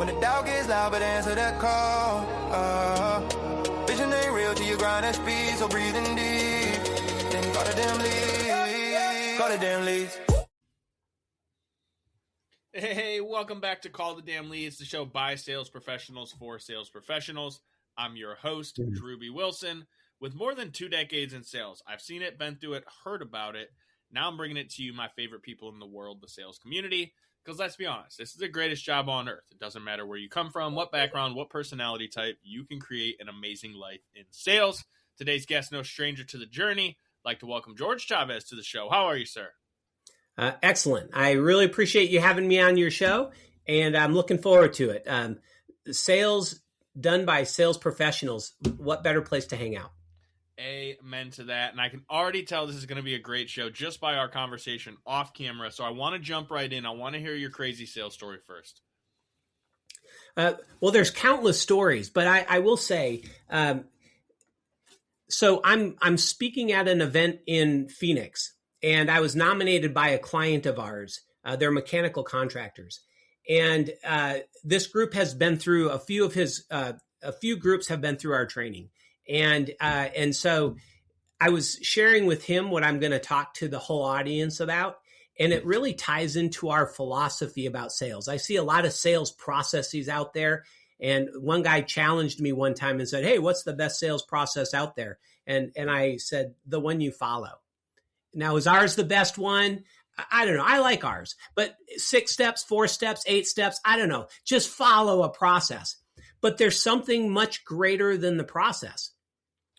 When the doubt gets loud, but answer that call. Vision ain't real till you grind at speed, so breathing deep. Then call the damn leads. Call the damn leads. Hey, welcome back to Call the Damn Leads, the show by sales professionals for sales professionals. I'm your host, Drewbie Wilson. With more than 2 decades in sales, I've seen it, been through it, heard about it. Now I'm bringing it to you, my favorite people in the world, the sales community. Because let's be honest, this is the greatest job on earth. It doesn't matter where you come from, what background, what personality type, you can create an amazing life in sales. Today's guest, no stranger to the journey. I'd like to welcome Jorge Chavez to the show. How are you, sir? Excellent. I really appreciate you having me on your show, and I'm looking forward to it. Sales done by sales professionals, what better place to hang out? Amen to that. And I can already tell this is going to be a great show just by our conversation off camera. So I want to jump right in. I want to hear your crazy sales story first. Well, there's countless stories, but I will say, so I'm speaking at an event in Phoenix, and I was nominated by a client of ours. They're mechanical contractors. And this group has been through a few groups have been through our training. And so I was sharing with him what I'm going to talk to the whole audience about. And it really ties into our philosophy about sales. I see a lot of sales processes out there. And one guy challenged me one time and said, "Hey, what's the best sales process out there?" And I said, "The one you follow." Now, is ours the best one? I don't know. I like ours, but 6 steps, 4 steps, 8 steps, I don't know. Just follow a process. But there's something much greater than the process,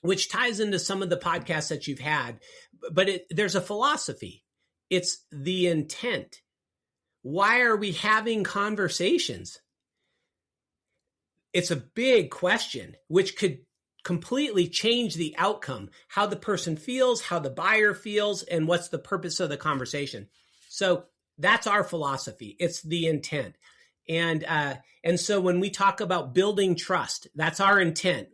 which ties into some of the podcasts that you've had. But there's a philosophy. It's the intent. Why are we having conversations? It's a big question, which could completely change the outcome, how the person feels, how the buyer feels, and what's the purpose of the conversation. So that's our philosophy. It's the intent. And so when we talk about building trust, that's our intent.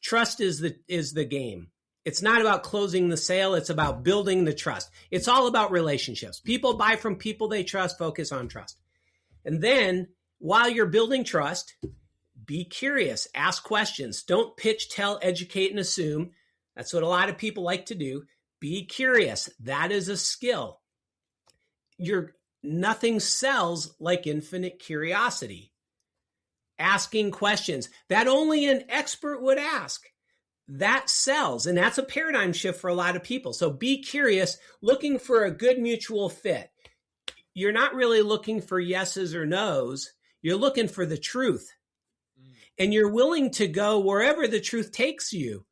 Trust is the game. It's not about closing the sale. It's about building the trust. It's all about relationships. People buy from people they trust. Focus on trust. And then while you're building trust, be curious, ask questions. Don't pitch, tell, educate, and assume. That's what a lot of people like to do. Be curious. That is a skill. Nothing sells like infinite curiosity. Asking questions that only an expert would ask. That sells. And that's a paradigm shift for a lot of people. So be curious, looking for a good mutual fit. You're not really looking for yeses or nos. You're looking for the truth. And you're willing to go wherever the truth takes you.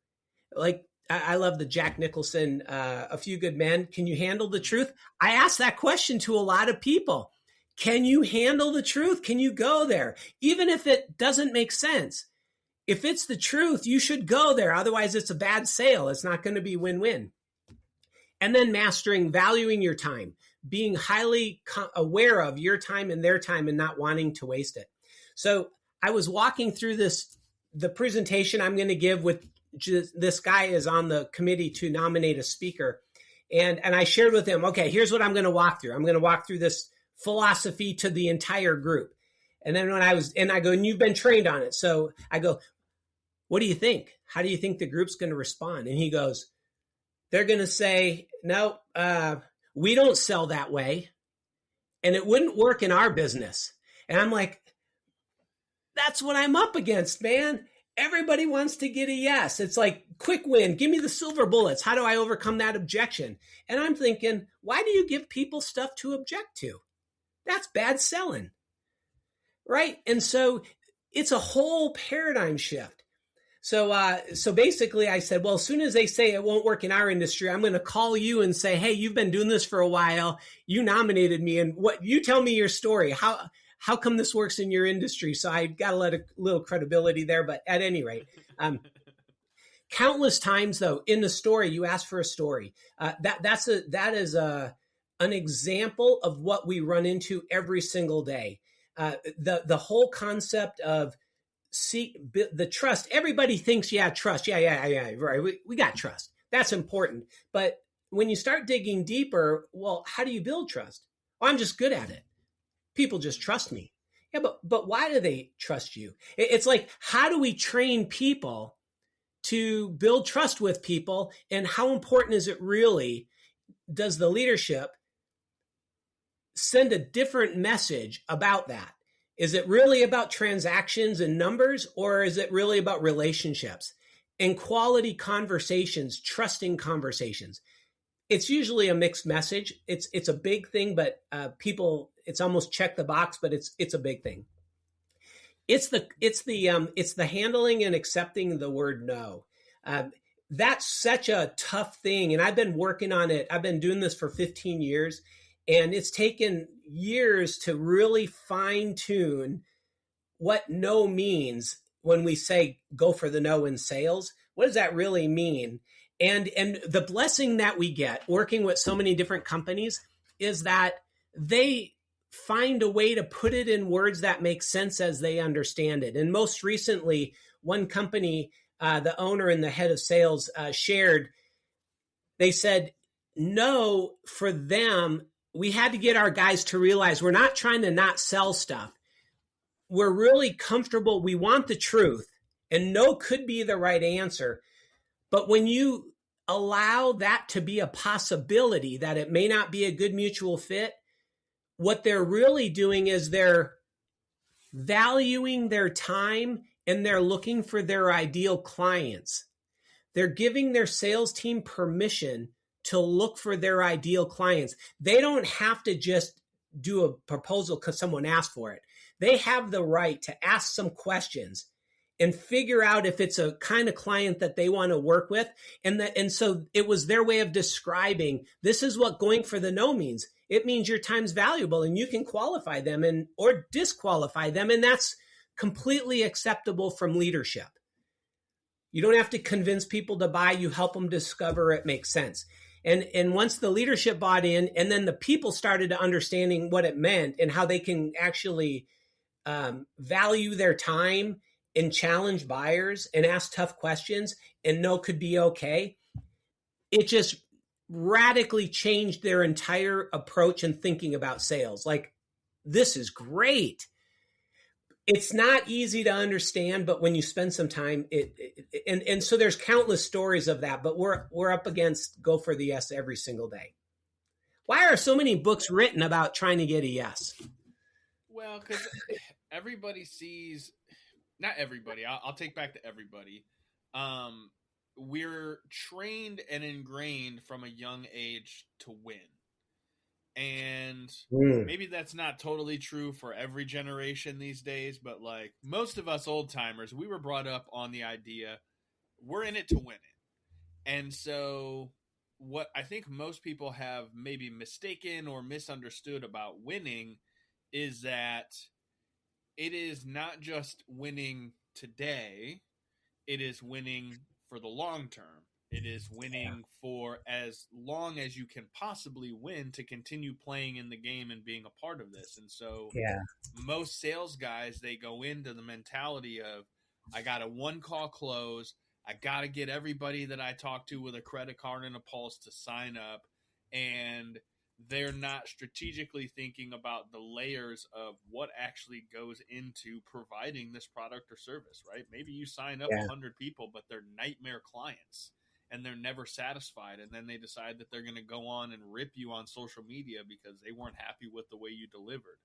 Like, I love the Jack Nicholson, A Few Good Men. Can you handle the truth? I ask that question to a lot of people. Can you handle the truth? Can you go there? Even if it doesn't make sense. If it's the truth, you should go there. Otherwise, it's a bad sale. It's not going to be win-win. And then valuing your time, being highly aware of your time and their time and not wanting to waste it. So I was walking through the presentation I'm going to give with this guy is on the committee to nominate a speaker. And I shared with him, okay, here's what I'm going to walk through. I'm going to walk through this philosophy to the entire group. And then I go, and you've been trained on it. So I go, what do you think? How do you think the group's going to respond? And he goes, they're going to say, no, we don't sell that way. And it wouldn't work in our business. And I'm like, that's what I'm up against, man. Everybody wants to get a yes. It's like, quick win. Give me the silver bullets. How do I overcome that objection? And I'm thinking, why do you give people stuff to object to? That's bad selling, right? And so it's a whole paradigm shift. So basically I said, well, as soon as they say it won't work in our industry, I'm going to call you and say, hey, you've been doing this for a while. You nominated me, and you tell me your story. How come this works in your industry? So I got to let a little credibility there, but at any rate, countless times though, in the story, you ask for a story. That is an example of what we run into every single day. The whole concept of the trust. Everybody thinks, trust. Yeah, right. We got trust. That's important. But when you start digging deeper, well, how do you build trust? Well, I'm just good at it. People just trust me. Yeah, but why do they trust you? It's like, how do we train people to build trust with people? And how important is it really? Does the leadership send a different message about that? Is it really about transactions and numbers, or is it really about relationships and quality conversations, trusting conversations? It's usually a mixed message. It's a big thing, but people, it's almost check the box, but it's a big thing. It's the handling and accepting the word no. That's such a tough thing, and I've been working on it. I've been doing this for 15 years, and it's taken years to really fine tune what no means when we say go for the no in sales. What does that really mean? And the blessing that we get working with so many different companies is that they find a way to put it in words that make sense as they understand it. And most recently, one company, the owner and the head of sales shared, they said, no, for them, we had to get our guys to realize we're not trying to not sell stuff. We're really comfortable. We want the truth, and no could be the right answer. But when you allow that to be a possibility, that it may not be a good mutual fit, what they're really doing is they're valuing their time and they're looking for their ideal clients. They're giving their sales team permission to look for their ideal clients. They don't have to just do a proposal because someone asked for it. They have the right to ask some questions and figure out if it's a kind of client that they want to work with. And so it was their way of describing, this is what going for the no means. It means your time's valuable and you can qualify them or disqualify them. And that's completely acceptable from leadership. You don't have to convince people to buy. You help them discover it makes sense. And once the leadership bought in, and then the people started to understanding what it meant and how they can actually value their time and challenge buyers and ask tough questions and no could be okay, it just radically changed their entire approach and thinking about sales. Like, this is great. It's not easy to understand, but when you spend some time, and so there's countless stories of that, but we're up against go for the yes every single day. Why are so many books written about trying to get a yes? Well, because everybody sees, not everybody, I'll take back to everybody. We're trained and ingrained from a young age to win. And maybe that's not totally true for every generation these days, but like most of us old timers, we were brought up on the idea we're in it to win it. And so what I think most people have maybe mistaken or misunderstood about winning is that it is not just winning today, it is winning for the long term. It is winning for as long as you can possibly win to continue playing in the game and being a part of this. And so most sales guys, they go into the mentality of, I got a one-call close. I got to get everybody that I talk to with a credit card and a pulse to sign up. And they're not strategically thinking about the layers of what actually goes into providing this product or service, right? Maybe you sign up 100 people, but they're nightmare clients. And they're never satisfied. And then they decide that they're going to go on and rip you on social media because they weren't happy with the way you delivered.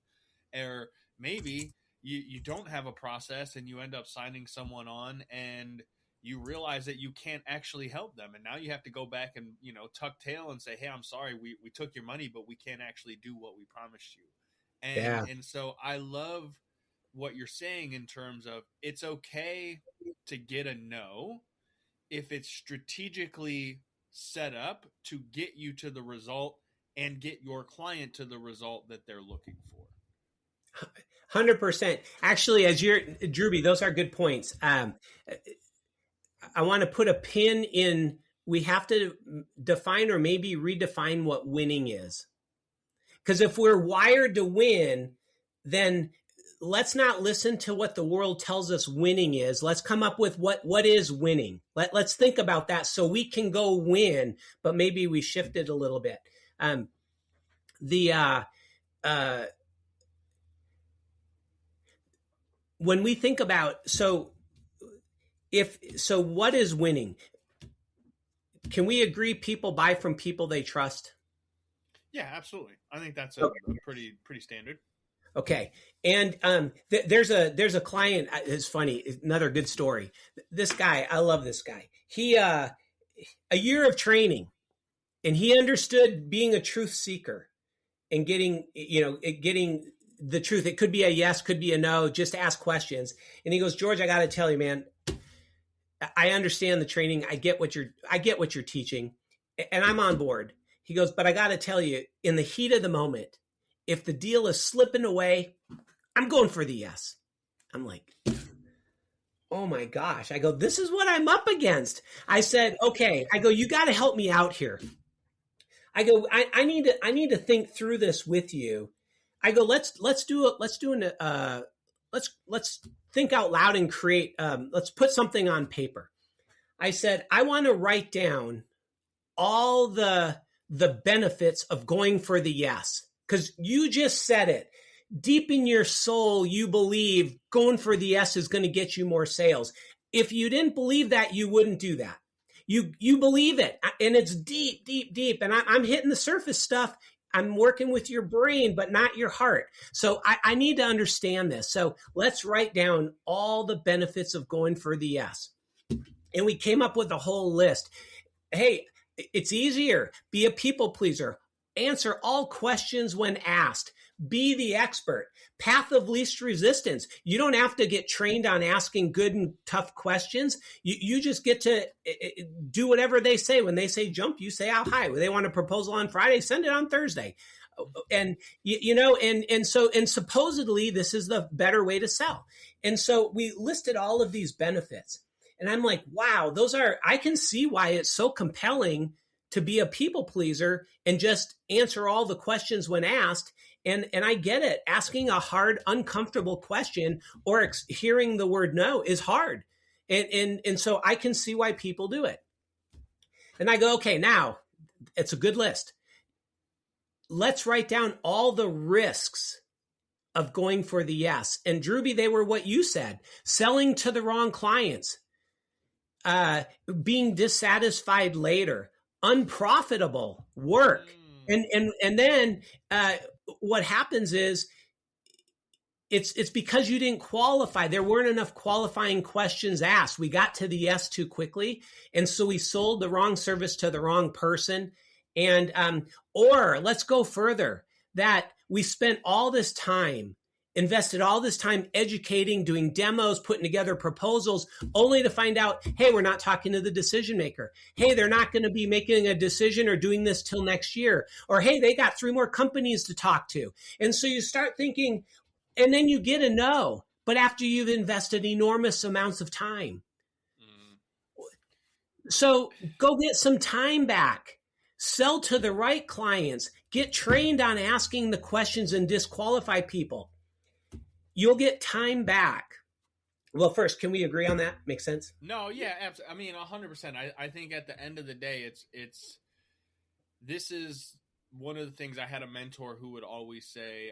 Or maybe you don't have a process and you end up signing someone on and you realize that you can't actually help them. And now you have to go back and, tuck tail and say, hey, I'm sorry, we took your money, but we can't actually do what we promised you. And so I love what you're saying in terms of it's okay to get a no if it's strategically set up to get you to the result and get your client to the result that they're looking for. 100%. Actually, Drewbie, those are good points. I want to put a pin in, we have to define or maybe redefine what winning is. Because if we're wired to win, then let's not listen to what the world tells us winning is. Let's come up with what is winning. Let's think about that so we can go win, but maybe we shifted a little bit. when we think about, what is winning? Can we agree people buy from people they trust? Yeah, absolutely. I think that's a pretty standard. Okay. And there's a client. It's funny. Another good story. This guy, I love this guy. He a year of training, and he understood being a truth seeker and getting the truth. It could be a yes, could be a no. Just ask questions. And he goes, George, I got to tell you, man, I understand the training. I get what you're teaching, and I'm on board. He goes, but I got to tell you, in the heat of the moment, if the deal is slipping away, I'm going for the yes. I'm like, oh my gosh. I go, this is what I'm up against. I said, okay. I go, you got to help me out here. I go, I need to think through this with you. I go, let's think out loud and create. Let's put something on paper. I said, I want to write down all the benefits of going for the yes. Because you just said it. Deep in your soul, you believe going for the yes is going to get you more sales. If you didn't believe that, you wouldn't do that. You believe it. And it's deep, deep, deep. And I'm hitting the surface stuff. I'm working with your brain, but not your heart. So I need to understand this. So let's write down all the benefits of going for the yes. And we came up with a whole list. Hey, it's easier. Be a people pleaser. Answer all questions when asked. Be the expert. Path of least resistance. You don't have to get trained on asking good and tough questions. You just get to do whatever they say. When they say jump, you say how high. When they want a proposal on Friday, send it on Thursday. And and supposedly this is the better way to sell. And so we listed all of these benefits. And I'm like, wow, I can see why it's so compelling to be a people pleaser and just answer all the questions when asked. And I get it. Asking a hard, uncomfortable question or hearing the word no is hard. And so I can see why people do it. And I go, okay, now it's a good list. Let's write down all the risks of going for the yes. And Drewbie, they were what you said, selling to the wrong clients, being dissatisfied later, unprofitable work. And then what happens is it's because you didn't qualify. There weren't enough qualifying questions asked. We got to the yes too quickly. And so we sold the wrong service to the wrong person. And, or let's go further, that we spent all this time, invested all this time educating, doing demos, putting together proposals, only to find out, hey, we're not talking to the decision maker. Hey, they're not going to be making a decision or doing this till next year. Or, hey, they got 3 more companies to talk to. And so you start thinking, and then you get a no, but after you've invested enormous amounts of time. So go get some time back. Sell to the right clients. Get trained on asking the questions and disqualify people. You'll get time back. Well, first, can we agree on that? Makes sense? No, yeah, absolutely. I mean, 100%. I think at the end of the day, this is one of the things. I had a mentor who would always say,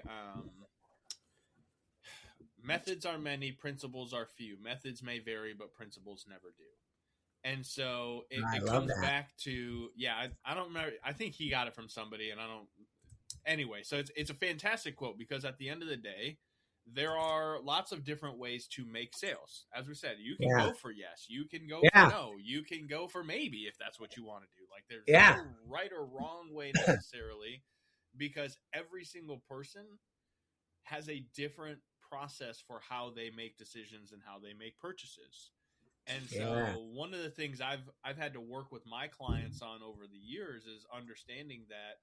methods are many, principles are few. Methods may vary, but principles never do. And so it comes back to, I don't remember. I think he got it from somebody, and I don't. Anyway, so it's a fantastic quote, because at the end of the day, there are lots of different ways to make sales. As we said, you can go for yes, you can go for no, you can go for maybe if that's what you want to do. Like there's no right or wrong way necessarily, because every single person has a different process for how they make decisions and how they make purchases. And so one of the things I've had to work with my clients on over the years is understanding that,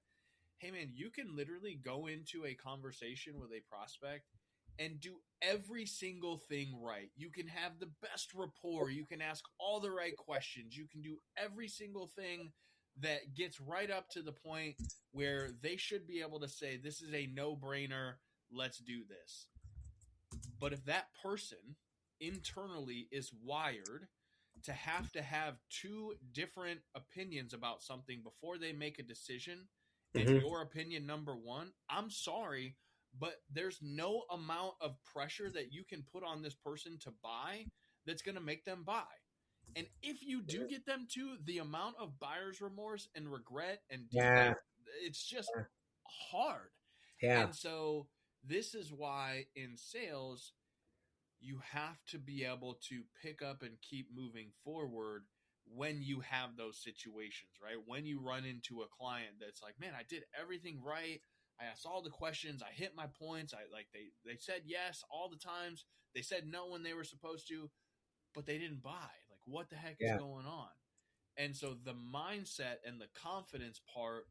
hey man, you can literally go into a conversation with a prospect and do every single thing right. You can have the best rapport. You can ask all the right questions. You can do every single thing that gets right up to the point where they should be able to say, this is a no-brainer. Let's do this. But if that person internally is wired to have 2 different opinions about something before they make a decision, and your opinion number 1, I'm sorry, but there's no amount of pressure that you can put on this person to buy that's going to make them buy. And if you do get them to, the amount of buyer's remorse and regret and it's just hard. Yeah. And so this is why in sales, you have to be able to pick up and keep moving forward when you have those situations, right? When you run into a client that's like, man, I did everything right. I asked all the questions. I hit my points. They said yes all the times. They said no when they were supposed to, but they didn't buy. Like, what the heck is going on? And so the mindset and the confidence part,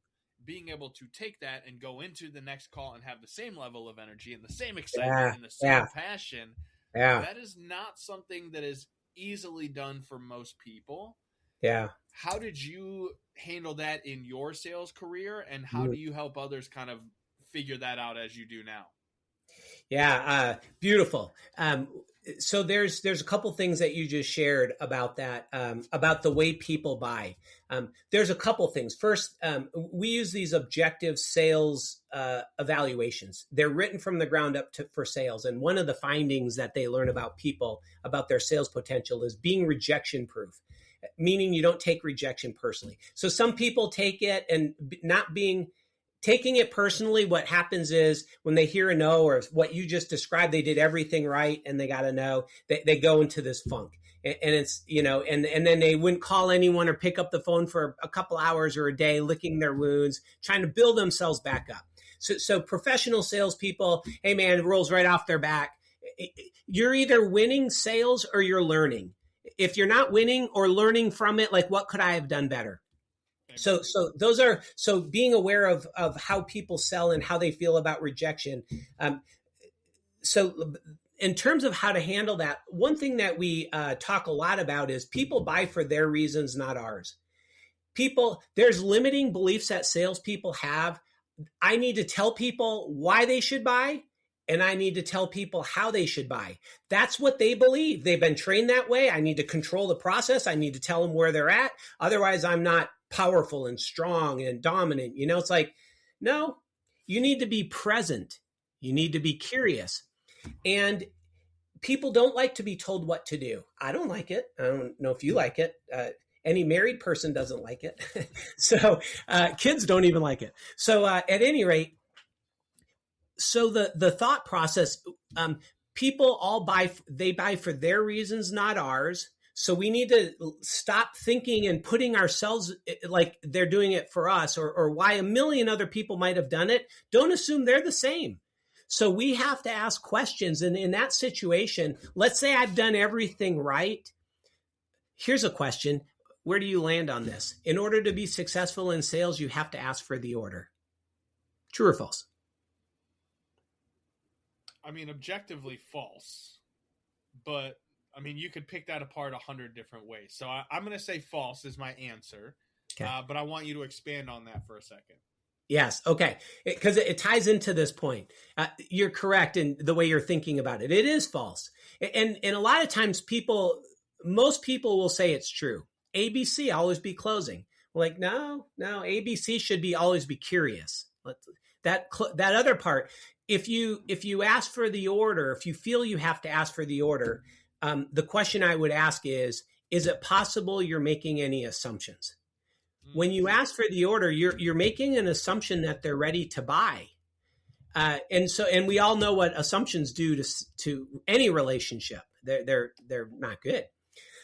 being able to take that and go into the next call and have the same level of energy and the same excitement and the same passion, that is not something that is easily done for most people. Yeah. How did you handle that in your sales career, and how do you help others kind of figure that out as you do now? Yeah. Beautiful. So there's a couple things that you just shared about that, about the way people buy. There's a couple things. First, we use these objective sales evaluations. They're written from the ground up for sales. And one of the findings that they learn about people, about their sales potential, is being rejection proof, meaning you don't take rejection personally. So some people take it and taking it personally. What happens is when they hear a no, or what you just described, they did everything right and they got a no, they go into this funk. And it's, and then they wouldn't call anyone or pick up the phone for a couple hours or a day, licking their wounds, trying to build themselves back up. So professional salespeople, hey man, it rolls right off their back. You're either winning sales or you're learning. If you're not winning or learning from it, like, what could I have done better? So being aware of how people sell and how they feel about rejection. So in terms of how to handle that, one thing that we talk a lot about is people buy for their reasons, not ours. There's limiting beliefs that salespeople have. I need to tell people why they should buy, and I need to tell people how they should buy. That's what they believe. They've been trained that way. I need to control the process. I need to tell them where they're at. Otherwise, I'm not powerful and strong and dominant. It's like, no, you need to be present. You need to be curious. And people don't like to be told what to do. I don't like it. I don't know if you like it. Any married person doesn't like it. So kids don't even like it. So at any rate, so the thought process, people all buy for their reasons, not ours. So we need to stop thinking and putting ourselves like they're doing it for us, or why a million other people might have done it. Don't assume they're the same. So we have to ask questions. And in that situation, let's say I've done everything right. Here's a question. Where do you land on this? In order to be successful in sales, you have to ask for the order. True or false? I mean, objectively false, but I mean, you could pick that apart 100 different ways. So I'm going to say false is my answer, but I want you to expand on that for a second. Yes. Okay. Because it ties into this point. You're correct in the way you're thinking about it. It is false. And a lot of times most people will say it's true. ABC, always be closing. We're like, no, ABC should always be curious. That other part, if you ask for the order, if you feel you have to ask for the order, the question I would ask is it possible you're making any assumptions? When you ask for the order, you're making an assumption that they're ready to buy. And we all know what assumptions do to any relationship. They're not good.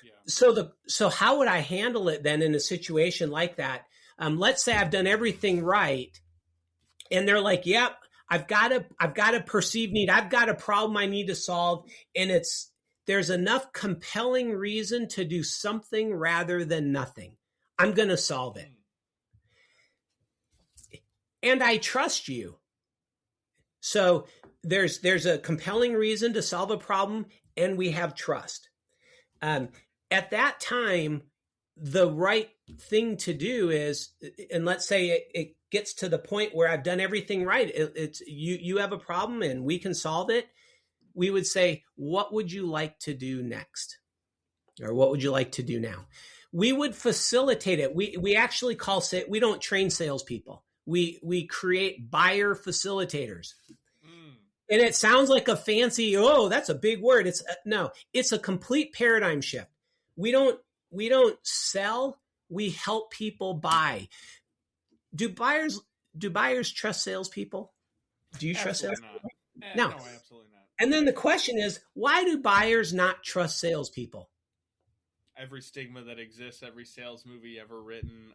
Yeah. So how would I handle it then in a situation like that? Let's say I've done everything right, and they're like, "Yep, I've got a perceived need. I've got a problem I need to solve, and there's enough compelling reason to do something rather than nothing. I'm going to solve it. And I trust you." So there's a compelling reason to solve a problem, and we have trust. At that time, the right thing to do is, and let's say it gets to the point where I've done everything right. It's you have a problem and we can solve it. We would say, what would you like to do next? Or what would you like to do now? We would facilitate it. We actually we don't train salespeople. We create buyer facilitators. And it sounds like a fancy, oh, that's a big word. It's no, it's a complete paradigm shift. We don't sell, we help people buy. Do buyers trust salespeople? Do you trust salespeople? No, absolutely not. And then the question is, why do buyers not trust salespeople? Every stigma that exists, every sales movie ever written,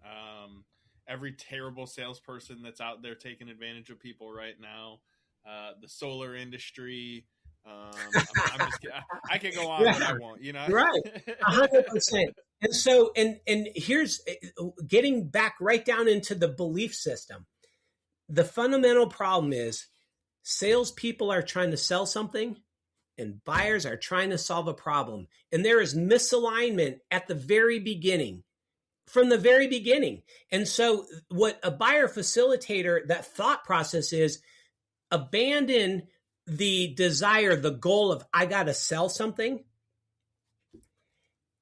every terrible salesperson that's out there taking advantage of people right now, the solar industry. I'm just kidding. I can go on, but I won't. Right, 100%. And so, and here's getting back right down into the belief system. The fundamental problem is salespeople are trying to sell something, and buyers are trying to solve a problem. And there is misalignment at the very beginning, from the very beginning. And so what a buyer facilitator, that thought process is, abandon the desire, the goal of, I got to sell something,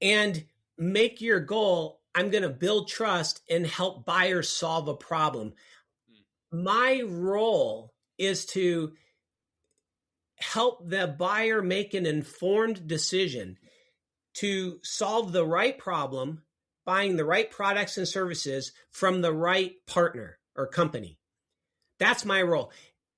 and make your goal, I'm going to build trust and help buyers solve a problem. My role is to help the buyer make an informed decision to solve the right problem, buying the right products and services from the right partner or company. That's my role.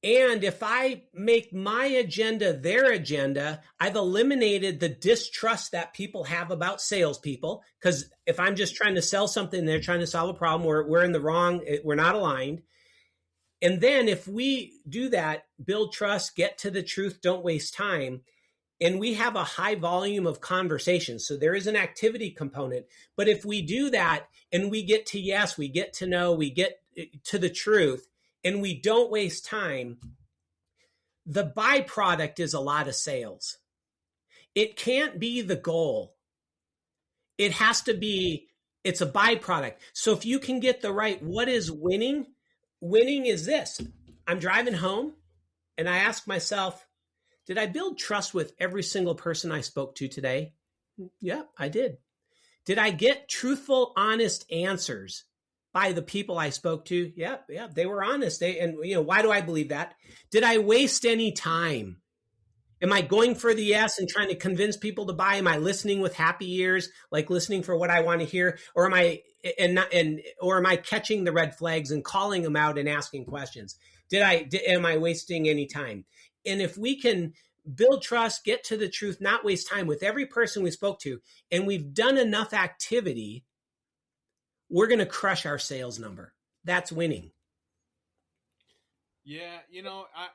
And if I make my agenda their agenda, I've eliminated the distrust that people have about salespeople. Because if I'm just trying to sell something, they're trying to solve a problem, we're in the wrong, we're not aligned. And then if we do that, build trust, get to the truth, don't waste time, and we have a high volume of conversations. So there is an activity component. But if we do that and we get to yes, we get to no, we get to the truth, and we don't waste time, the byproduct is a lot of sales. It can't be the goal. It has to be, it's a byproduct. So if you can get the right, what is winning? Winning is this. I'm driving home and I ask myself, did I build trust with every single person I spoke to today? Yeah, I did. Did I get truthful, honest answers by the people I spoke to? Yeah, they were honest. Why do I believe that? Did I waste any time? Am I going for the yes and trying to convince people to buy? Am I listening with happy ears, like listening for what I want to hear? Or am I catching the red flags and calling them out and asking questions? Am I wasting any time? And if we can build trust, get to the truth, not waste time with every person we spoke to, and we've done enough activity, we're going to crush our sales number. That's winning. Yeah,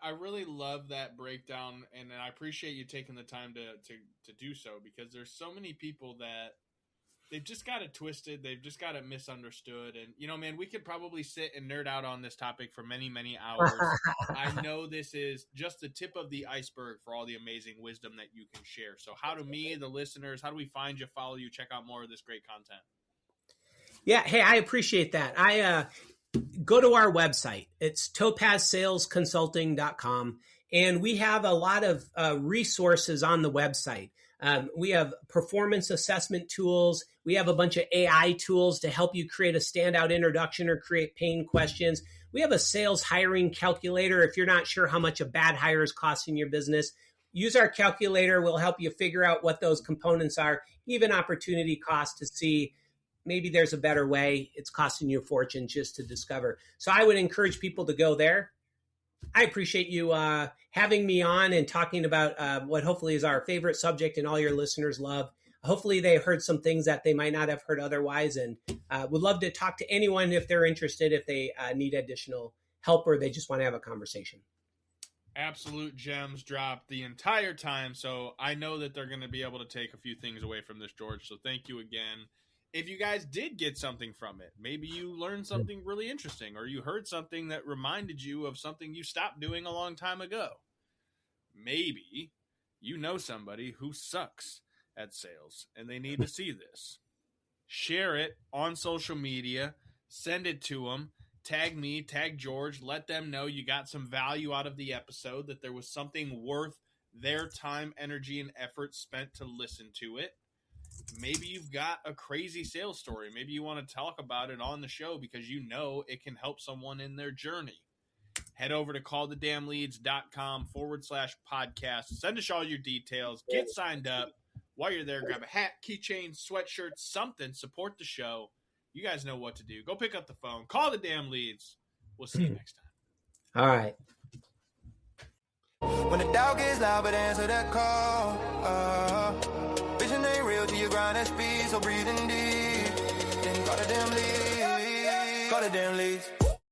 I really love that breakdown, and I appreciate you taking the time to do so, because there's so many people that they've just got it twisted. They've just got it misunderstood. And, man, we could probably sit and nerd out on this topic for many, many hours. I know this is just the tip of the iceberg for all the amazing wisdom that you can share. So how do the listeners, how do we find you, follow you, check out more of this great content? Yeah. Hey, I appreciate that. I go to our website. It's topazsalesconsulting.com. And we have a lot of resources on the website. We have performance assessment tools. We have a bunch of AI tools to help you create a standout introduction or create pain questions. We have a sales hiring calculator. If you're not sure how much a bad hire is costing your business, use our calculator. We'll help you figure out what those components are, even opportunity cost, to see maybe there's a better way. It's costing you a fortune just to discover. So I would encourage people to go there. I appreciate you having me on and talking about what hopefully is our favorite subject and all your listeners love. Hopefully they heard some things that they might not have heard otherwise, and would love to talk to anyone if they're interested, if they need additional help or they just want to have a conversation. Absolute gems dropped the entire time. So I know that they're going to be able to take a few things away from this, George. So thank you again. If you guys did get something from it, maybe you learned something really interesting, or you heard something that reminded you of something you stopped doing a long time ago. Maybe you know somebody who sucks at sales and they need to see this. Share it on social media, send it to them, tag me, tag George, let them know you got some value out of the episode, that there was something worth their time, energy, and effort spent to listen to it. Maybe you've got a crazy sales story. Maybe you want to talk about it on the show because you know it can help someone in their journey. head over to callthedamnleads.com/podcast. Send us all your details. Get signed up. While you're there, grab a hat, keychain, sweatshirt, something. Support the show. You guys know what to do. Go pick up the phone. Call the damn leads. We'll see you next time. All right. When the doubt gets loud, but answer that call. Vision ain't real till you grind at speed, so breathing deep. Then call the damn leads. Call the damn leads.